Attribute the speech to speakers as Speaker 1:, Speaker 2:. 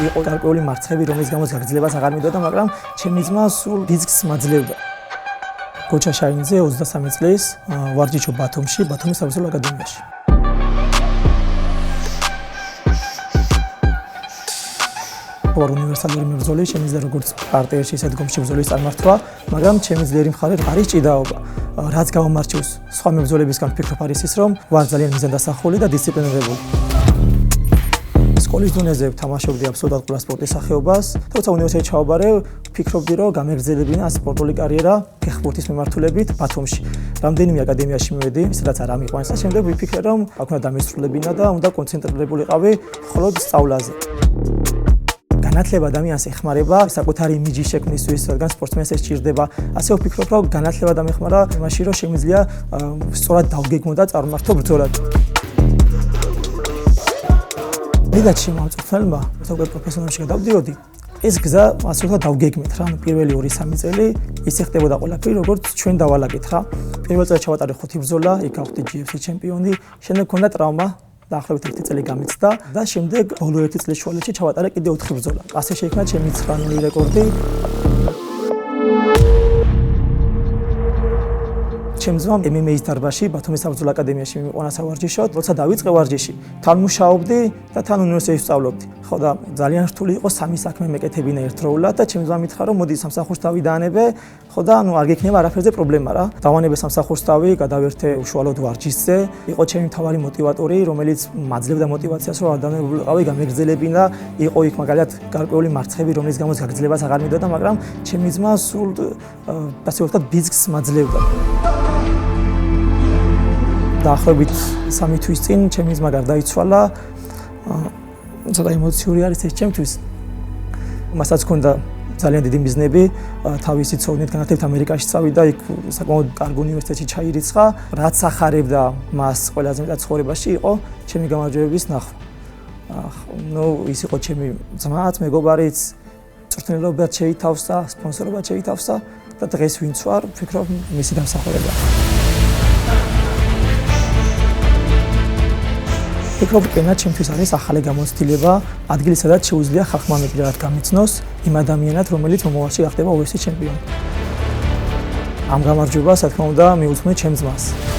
Speaker 1: იყო გარკვეული მარცხები, რომლის გამოც გაგრძელებას აღარ მიდოდა, მაგრამ ჩემი ძმა სულ დისკს მაძლევდა. გოჩა შაინიძე 23 წლის ვარჯიშობ ბათუმში, ბათუმის საბრძოლო აკადემიაში. უნივერსალური მებრძოლი შემიძლია როგორც პარტიაში, ისე დგომში ბრძოლის წარმართვა, მაგრამ ჩემი ძლიერი მხარე არის ჭიდაობა. რაც გამომარჩევს სხვა მებრძოლებისგან ვფიქრობ არის ის, რომ ვარ ძალიან მიზანდასახული და დისციპლინირებული. სკოლის დონეზე ვთამაშობდი აბსოლუტურად ყველა სპორტის სახეობას, თუმცა უნივერსიტეტში ჩავაბარე, ვფიქრობდი, რომ გამეგრძელებინა სპორტული კარიერა ფეხბურთის მიმართულებით ბათუმში. რამდენიმე აკადემიაში მივედი, სადაც არ ამიყვანს და შემდეგ ვიფიქრე, რომ აქ უნდა დამესრულებინა და უნდა კონცენტრირებულიყავი მხოლოდ სწავლაზე. განათლება ადამიანს ეხმარება საკუთარი იმიჯის შექმნისთვის, რადგან სპორტსმენს ეს სჭირდება. ასე ვფიქრობ, რომ განათლება დამეხმარა იმაში, რომ შემიძლია სწორად დავგეგმო და წარმართო ბრძოლად. მედაჩი მომწონსალმა, ზოგადად პროფესიონალში გადავდიოდი. ეს გზა ასე ვთქვათ დავგეგმეთ რა, პირველი 2-3 წელი ისე ხდებოდა ყველაფერი, როგორც ჩვენ დავალაგეთ რა. პირველ წელს ჩავატარე 5 ბრძოლა, იქ გავხდი GFC ჩემპიონი, შემდეგ მქონდა ტრავმა. დაახლოებით 1 წელი გამიწდა და შემდეგ ბოლო 1 წლის შუალედში ჩავატარე კიდე 4 ბრძოლა. ასე შეიქმნა ჩემი 9-0 რეკორდი. ჩემ ძმამ MMA-ის დარბაზში, ბათუმის საბრძოლო აკადემიაში მივიყვანა სავარჯიშოდ, როცა დავიწყე ვარჯიში, თან მუშაობდი და თან უნივერსიტეტში ვსწავლობდი. ხო და ძალიან რთული იყო სამი საქმე მეკეთებინა ერთდროულად და ჩემ ძმამ მითხრა, რომ მოდი სამსახურს თავი დაანებე, ხო და ანუ არ გექნება არაფერზე პრობლემა რა. დავანებე სამსახურს თავი, გადავერთე უშუალოდ ვარჯიშზე. იყო ჩემი მთავარი მოტივატორი, რომელიც მაძლევდა მოტივაციას, რომ არ დამებულიყავი, გამეგრძელებინა. იყო იქ მაგალითად გარკვეული მარცხები, რომლის გამოც გაგრძელებას აღარ მიდოდა, მაგრამ ჩემი ძმა სულ ასე ვთქვათ დისკს მაძლევდა. დაახლოებით 3 თვის წინ ჩემი ძმა გარდაიცვალა. ცოტა ემოციური არის ეს ჩემთვის. მასაც ჰქონდა ძალიან დიდი მიზნები, თავისი ცოდნით განათლებით ამერიკაში წავიდა, იქ საკმაოდ კარგ უნივერსიტეტში ჩაირიცხა. რაც ახარებდა მას ყველაზე მეტად ცხოვრებაში იყო ჩემი გამარჯვებების ნახვა. ნუ ის იყო ჩემი ძმაც, მეგობარიც, წვრთნელობად შეითავსა, სპონსორობად შეითავსა და დღეს ვინც ვარ, ვფიქრობ მისი დამსახურება. ვფიქრობ, კენა ჩემთვის არის ახალი გამოცდილება, ადგილი სადაც შეუძლია ხალხმა მეტად გამიცნოს იმ ადამიანად, რომელიც მომავალში გახდება UFC ჩემპიონი. ამ გამარჯვებას, რა თქმა უნდა, მიუძღვნე ჩემ ძმას.